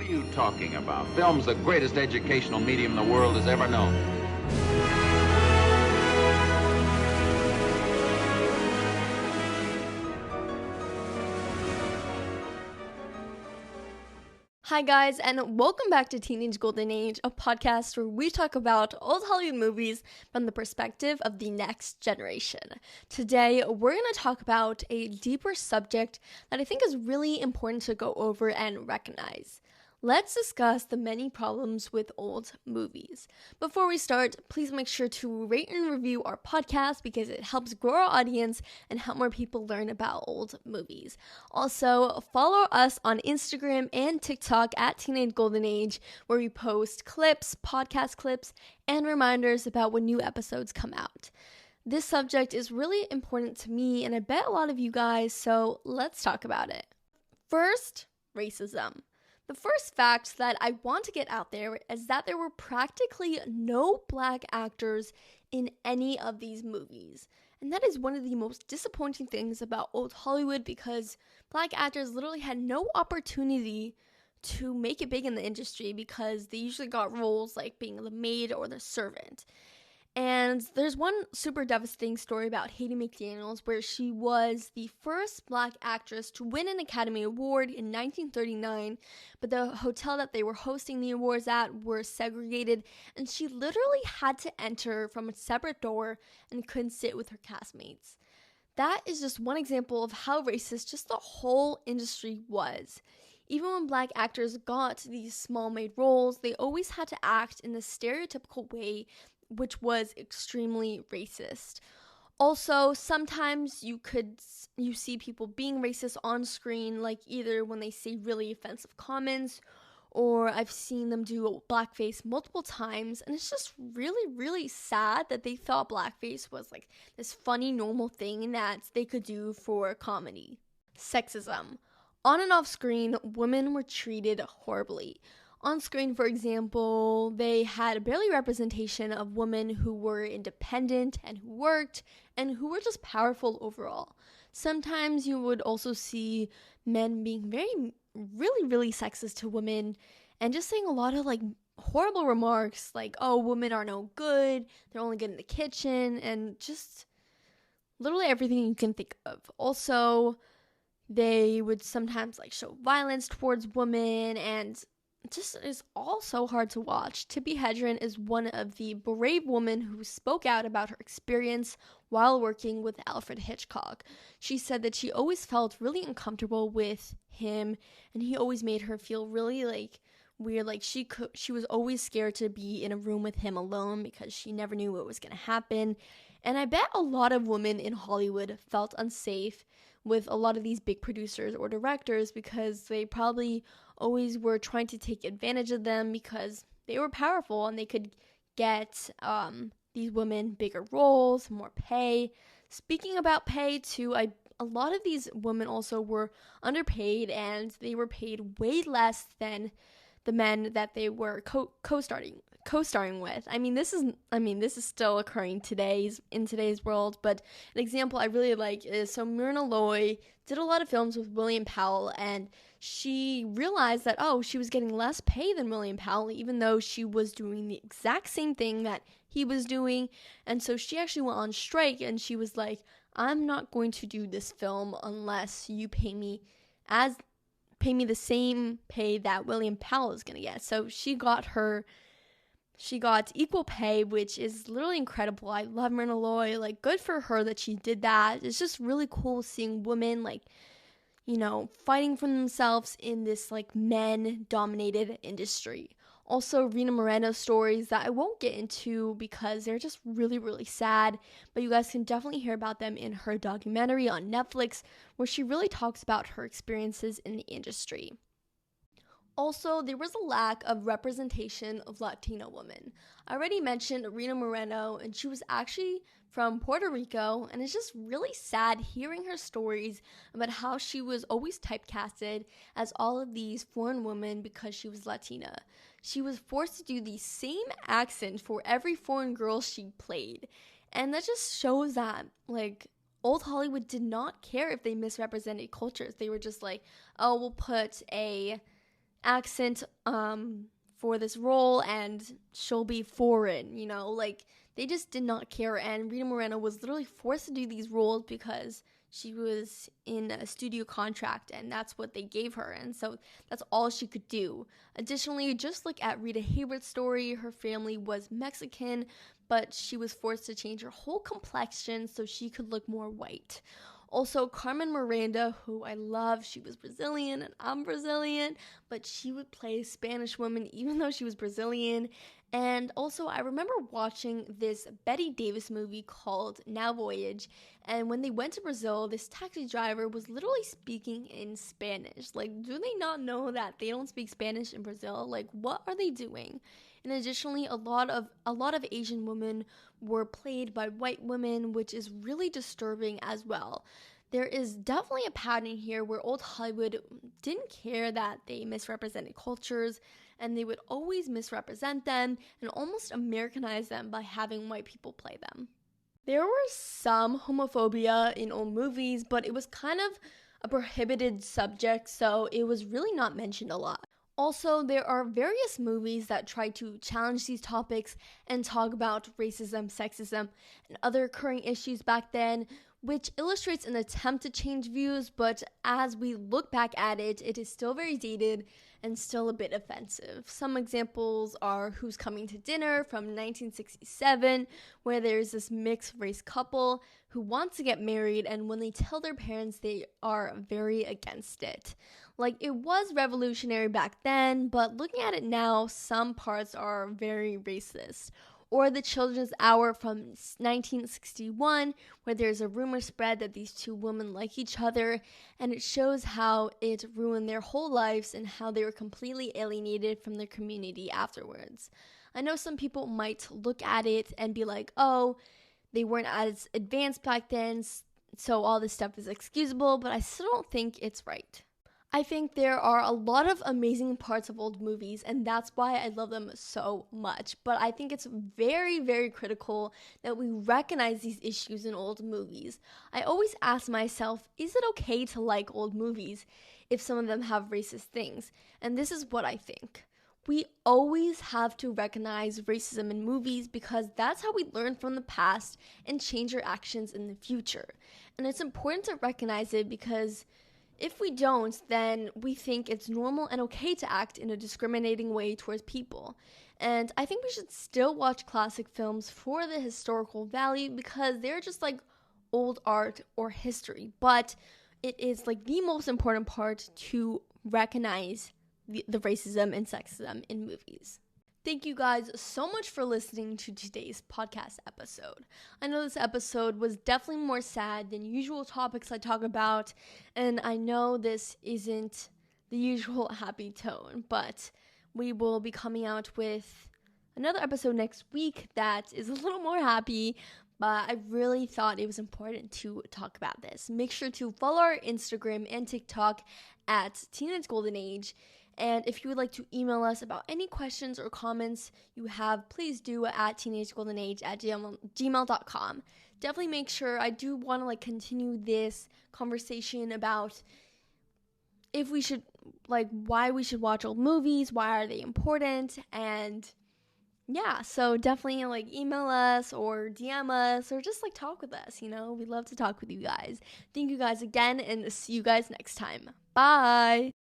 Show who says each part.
Speaker 1: are you talking about? Film's the greatest educational medium the world has ever known.
Speaker 2: Hi guys, and welcome back to Teenage Golden Age, a podcast where we talk about old Hollywood movies from the perspective of the next generation. Today, we're going to talk about a deeper subject that I think is really important to go over and recognize. Let's discuss the many problems with old movies. Before we start, please make sure to rate and review our podcast because it helps grow our audience and help more people learn about old movies. Also, follow us on Instagram and TikTok at Teenage Golden Age, where we post clips, podcast clips, and reminders about when new episodes come out. This subject is really important to me, and I bet a lot of you guys, so let's talk about it. First, racism. The first fact that I want to get out there is that there were practically no black actors in any of these movies. And that is one of the most disappointing things about old Hollywood because black actors literally had no opportunity to make it big in the industry because they usually got roles like being the maid or the servant. And there's one super devastating story about Hattie McDaniels where she was the first black actress to win an Academy Award in 1939, but the hotel that they were hosting the awards at were segregated, and she literally had to enter from a separate door and couldn't sit with her castmates. That is just one example of how racist just the whole industry was. Even when black actors got these small made roles, they always had to act in the stereotypical way, which was extremely racist. Also, sometimes you see people being racist on screen, like either when they say really offensive comments, or I've seen them do blackface multiple times, and it's just really, really sad that they thought blackface was like this funny, normal thing that they could do for comedy. Sexism. On and off screen, women were treated horribly. On screen, for example, they had barely representation of women who were independent and who worked and who were just powerful overall. Sometimes you would also see men being really, really sexist to women and just saying a lot of like horrible remarks like, oh, women are no good, they're only good in the kitchen, and just literally everything you can think of. Also, they would sometimes like show violence towards women, and it just is all so hard to watch. Tippi Hedren is one of the brave women who spoke out about her experience while working with Alfred Hitchcock. She said that she always felt really uncomfortable with him, and he always made her feel really like weird. Like she was always scared to be in a room with him alone because she never knew what was going to happen. And I bet a lot of women in Hollywood felt unsafe with a lot of these big producers or directors because they probably always were trying to take advantage of them because they were powerful and they could get these women bigger roles, more pay. Speaking about pay too, a lot of these women also were underpaid and they were paid way less than the men that they were co-starring with. This is still occurring in today's world, but an example I really like is Myrna Loy did a lot of films with William Powell, and she realized that she was getting less pay than William Powell even though she was doing the exact same thing that he was doing. And so she actually went on strike and she was like, I'm not going to do this film unless you pay me the same pay that William Powell is going to get. So she got equal pay, which is literally incredible. I love Myrna Loy. Like, good for her that she did that. It's just really cool seeing women, like, fighting for themselves in this, like, men-dominated industry. Also, Rina Moreno stories that I won't get into because they're just really, really sad, but you guys can definitely hear about them in her documentary on Netflix, where she really talks about her experiences in the industry. Also, there was a lack of representation of Latino women. I already mentioned Rina Moreno, and she was actually from Puerto Rico, and it's just really sad hearing her stories about how she was always typecasted as all of these foreign women because she was Latina. She was forced to do the same accent for every foreign girl she played, and that just shows that, like, old Hollywood did not care if they misrepresented cultures. They were just like, oh, we'll put a accent for this role, and she'll be foreign, like they just did not care. And Rita Moreno was literally forced to do these roles because she was in a studio contract, and that's what they gave her, and so that's all she could do. Additionally, just look at Rita Hayworth's story. Her family was Mexican, but she was forced to change her whole complexion so she could look more white. Also, Carmen Miranda, who I love, she was Brazilian and I'm Brazilian, but she would play a Spanish woman even though she was Brazilian. And also, I remember watching this Bette Davis movie called Now Voyage, and when they went to Brazil, this taxi driver was literally speaking in Spanish. Like, do they not know that they don't speak Spanish in Brazil? Like, what are they doing? And additionally, a lot of Asian women were played by white women, which is really disturbing as well. There is definitely a pattern here where old Hollywood didn't care that they misrepresented cultures, and they would always misrepresent them and almost Americanize them by having white people play them. There were some homophobia in old movies, but it was kind of a prohibited subject, so it was really not mentioned a lot. Also, there are various movies that try to challenge these topics and talk about racism, sexism, and other occurring issues back then, which illustrates an attempt to change views, but as we look back at it, it is still very dated and still a bit offensive. Some examples are Who's Coming to Dinner from 1967, where there's this mixed race couple who wants to get married, and when they tell their parents, they are very against it. Like, it was revolutionary back then, but looking at it now, some parts are very racist. Or The Children's Hour from 1961, where there's a rumor spread that these two women like each other, and it shows how it ruined their whole lives and how they were completely alienated from their community afterwards. I know some people might look at it and be like, oh, they weren't as advanced back then, so all this stuff is excusable, but I still don't think it's right. I think there are a lot of amazing parts of old movies, and that's why I love them so much. But I think it's very, very critical that we recognize these issues in old movies. I always ask myself, is it okay to like old movies if some of them have racist things? And this is what I think. We always have to recognize racism in movies because that's how we learn from the past and change our actions in the future. And it's important to recognize it because if we don't, then we think it's normal and okay to act in a discriminating way towards people. And I think we should still watch classic films for the historical value because they're just like old art or history. But it is like the most important part to recognize the racism and sexism in movies. Thank you guys so much for listening to today's podcast episode. I know this episode was definitely more sad than usual topics I talk about, and I know this isn't the usual happy tone, but we will be coming out with another episode next week that is a little more happy, but I really thought it was important to talk about this. Make sure to follow our Instagram and TikTok at Teenage Golden Age. And if you would like to email us about any questions or comments you have, please do at teenagegoldenage@gmail.com. Definitely make sure, I do want to continue this conversation about if we should, why we should watch old movies, why are they important, and yeah, so definitely email us or DM us or just talk with us, we love to talk with you guys. Thank you guys again, and see you guys next time. Bye!